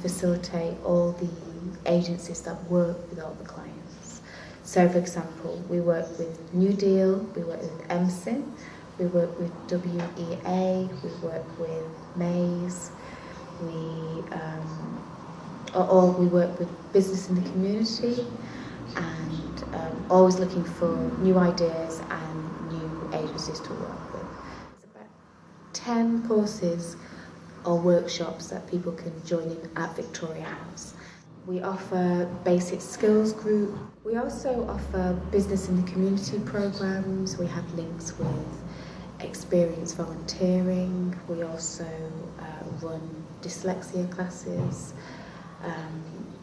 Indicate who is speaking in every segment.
Speaker 1: facilitate all the agencies that work with all the clients. So for example, we work with New Deal, we work with MSIN, we work with WEA, we work with Maze, we work with business in the community, and always looking for new ideas and new agencies to work with. There's about 10 courses or workshops that people can join in at Victoria House. We offer basic skills group. We also offer business in the community programs. We have links with experience volunteering. We also run dyslexia classes.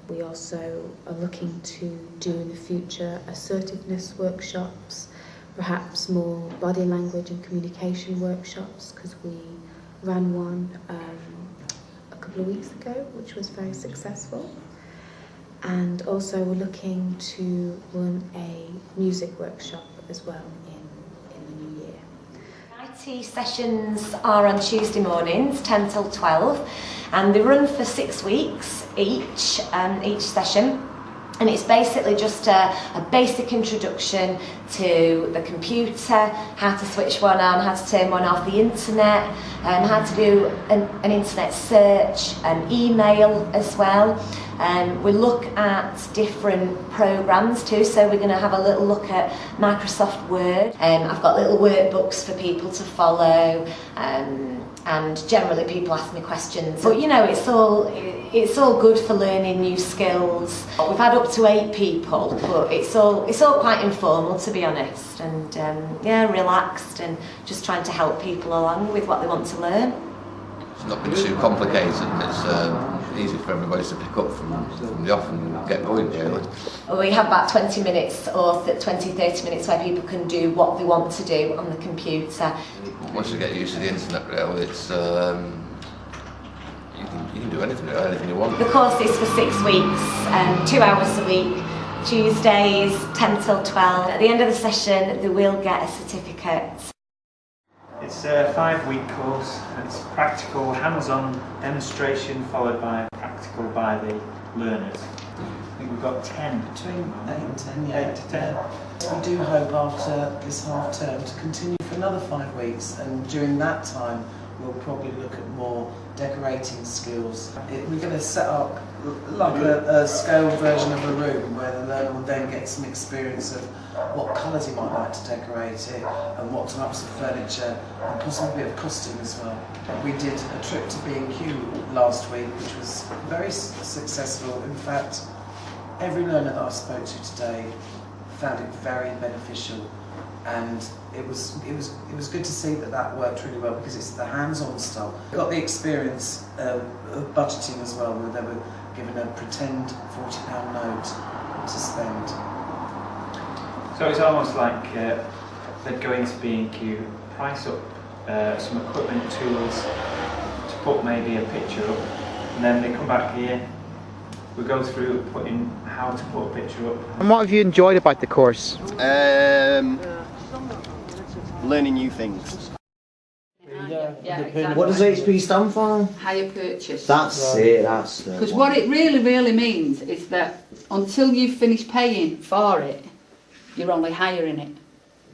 Speaker 1: We also are looking to do in the future assertiveness workshops, perhaps more body language and communication workshops, because we ran one a couple of weeks ago, which was very successful. And also we're looking to run a music workshop as well in the new year.
Speaker 2: IT sessions are on Tuesday mornings, 10 till 12, and they run for 6 weeks each session. And it's basically just a basic introduction to the computer, how to switch one on, how to turn one off, the internet, how to do an internet search, an email as well. We look at different programs too, so we're going to have a little look at Microsoft Word. I've got little workbooks for people to follow, and generally people ask me questions. But you know, it's all good for learning new skills. We've had up to 8 people, but it's all quite informal, to be honest, and yeah, relaxed, and just trying to help people along with what they want to learn.
Speaker 3: It's not been too complicated. It's easy for everybody to pick up from the off and get going, really.
Speaker 2: We have about 20 minutes or 20-30 minutes where people can do what they want to do on the computer.
Speaker 3: Once you get used to the internet, really, it's you can do anything you want.
Speaker 2: The course is for 6 weeks, 2 hours a week, Tuesdays 10 till 12. At the end of the session, they will get a certificate.
Speaker 4: It's a 5-week course, and it's practical, hands-on demonstration followed by practical by the learners. I think we've got 10.
Speaker 5: Between 8 and 10, yeah.
Speaker 4: 8 to 10.
Speaker 5: We do hope after this half term to continue for another 5 weeks, and during that time we'll probably look at more decorating skills. We're going to set up like a scaled version of a room where the learner will then get some experience of what colours he might like to decorate it and what types of furniture, and possibly a bit of costume as well. We did a trip to B&Q last week, which was very successful. In fact, every learner that I spoke to today found it very beneficial, and it was good to see that worked really well, because it's the hands-on stuff. We got the experience of budgeting as well, where they were given a pretend £40 note to spend.
Speaker 4: So it's almost like they'd go into B&Q, price up some equipment, tools, to put maybe a picture up, and then they come back here, we go through putting how to put a picture up.
Speaker 6: And what have you enjoyed about the course?
Speaker 7: Learning new things.
Speaker 8: Yeah, exactly.
Speaker 6: What does HP stand for?
Speaker 8: Hire purchase.
Speaker 6: That's it, that's the
Speaker 8: Because
Speaker 6: one.
Speaker 8: what it really means is that until you've finished paying for it, you're only hiring it.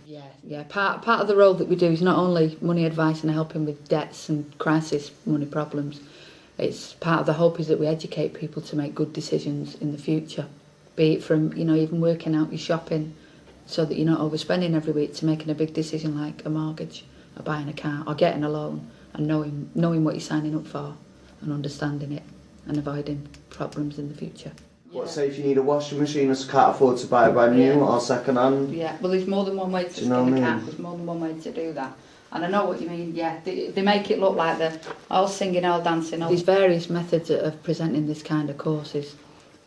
Speaker 8: Yeah. Part of the role that we do is not only money advice and helping with debts and crisis money problems. It's part of the hope is that we educate people to make good decisions in the future. Be it from, you know, even working out your shopping so that you're not overspending every week, to making a big decision like a mortgage or buying a car or getting a loan, and knowing what you're signing up for and understanding it and avoiding problems in the future.
Speaker 6: What, say if you need a washing machine and can't afford to buy a brand new or second hand?
Speaker 8: Yeah, well there's more than one way to skin a cat, there's more than one way to do that. And I know what you mean, yeah, they make it look like they're all singing, all dancing. There's various methods of presenting this kind of courses.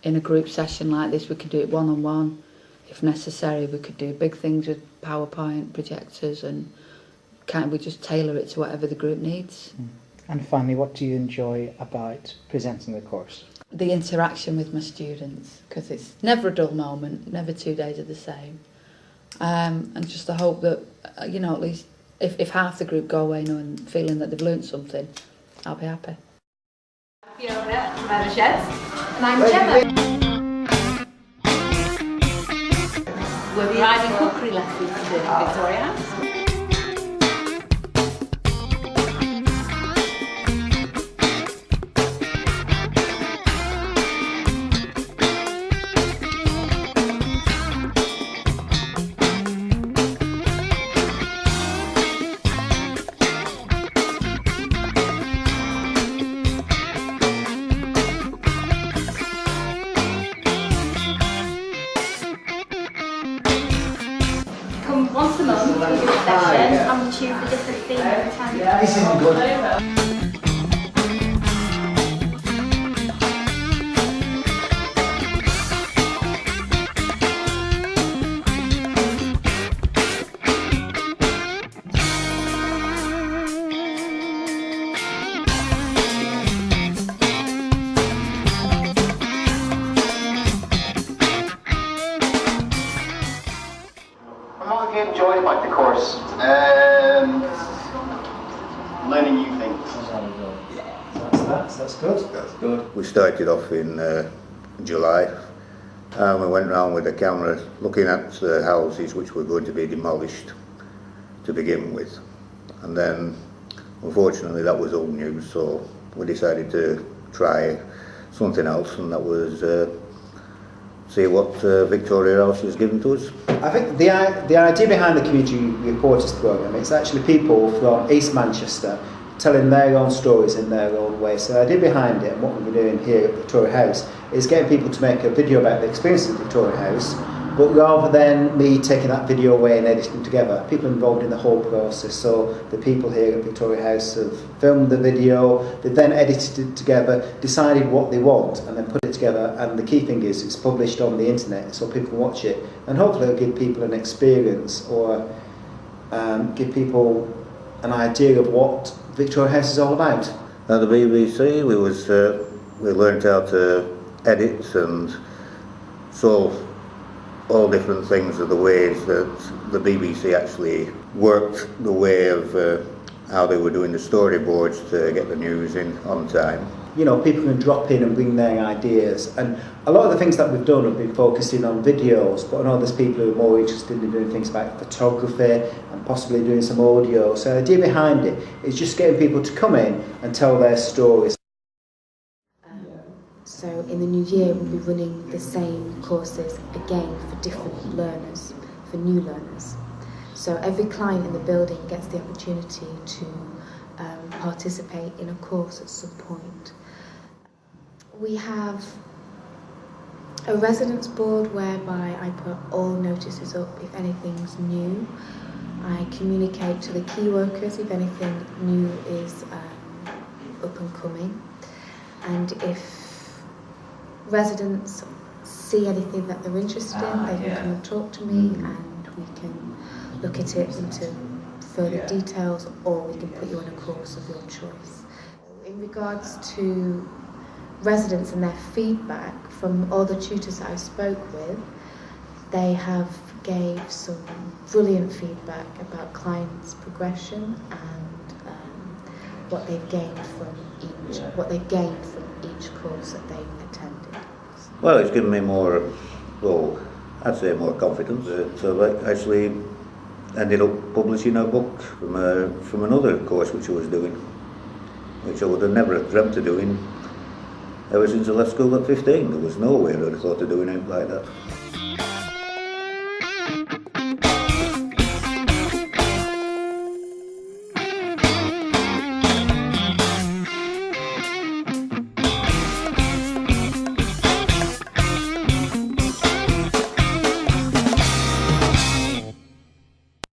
Speaker 8: In a group session like this, we could do it one-on-one. If necessary, we could do big things with PowerPoint, projectors, and we just tailor it to whatever the group needs.
Speaker 9: And finally, what do you enjoy about presenting the course?
Speaker 8: The interaction with my students, because it's never a dull moment, never 2 days are the same. And just the hope that, you know, at least if half the group go away knowing, feeling that they've learnt something, I'll be happy.
Speaker 10: Fiona,
Speaker 8: I'm Sheds.
Speaker 2: And I'm Gemma.
Speaker 8: We're providing cookery lessons today at Victoria House.
Speaker 10: Come once a month, we do a session and we choose a different theme every time.
Speaker 6: This isn't good.
Speaker 7: What have you enjoyed about the course? Learning new things.
Speaker 9: That's good.
Speaker 11: That's good. We started off in July and we went round with the camera looking at the houses which were going to be demolished to begin with, and then unfortunately that was old news, so we decided to try something else, and that was see what Victoria House has given to us.
Speaker 9: I think the idea behind the community reporters programme, it's actually people from East Manchester telling their own stories in their own way. So the idea behind it, and what we're doing here at Victoria House, is getting people to make a video about the experience of Victoria House, but rather than me taking that video away and editing them together, people involved in the whole process. So the people here at Victoria House have filmed the video, they've then edited it together, decided what they want, and then put it together. And the key thing is it's published on the internet so people can watch it, and hopefully it'll give people an experience, or give people an idea of what Victoria House is all about.
Speaker 11: At the BBC we learned how to edit and saw all different things of the ways that the BBC actually worked, the way of how they were doing the storyboards to get the news in on time.
Speaker 9: You know, people can drop in and bring their ideas, and a lot of the things that we've done have been focusing on videos, but I know there's people who are more interested in doing things about photography and possibly doing some audio. So the idea behind it is just getting people to come in and tell their stories.
Speaker 1: So in the new year we'll be running the same courses again for different learners, for new learners. So every client in the building gets the opportunity to participate in a course at some point. We have a residence board whereby I put all notices up if anything's new. I communicate to the key workers if anything new is up and coming. And if residents see anything that they're interested in, they can come and talk to me and we can look at it into further details, or we can put you on a course of your choice. In regards to residents and their feedback, from all the tutors that I spoke with, they have gave some brilliant feedback about clients' progression and what they've gained from each course that they've attended.
Speaker 11: Well, it's given me more, well, I'd say more confidence. So I actually ended up publishing a book from another course which I was doing, which I would have never dreamt of doing ever since I left school at 15. There was no way I'd have thought of doing anything like that.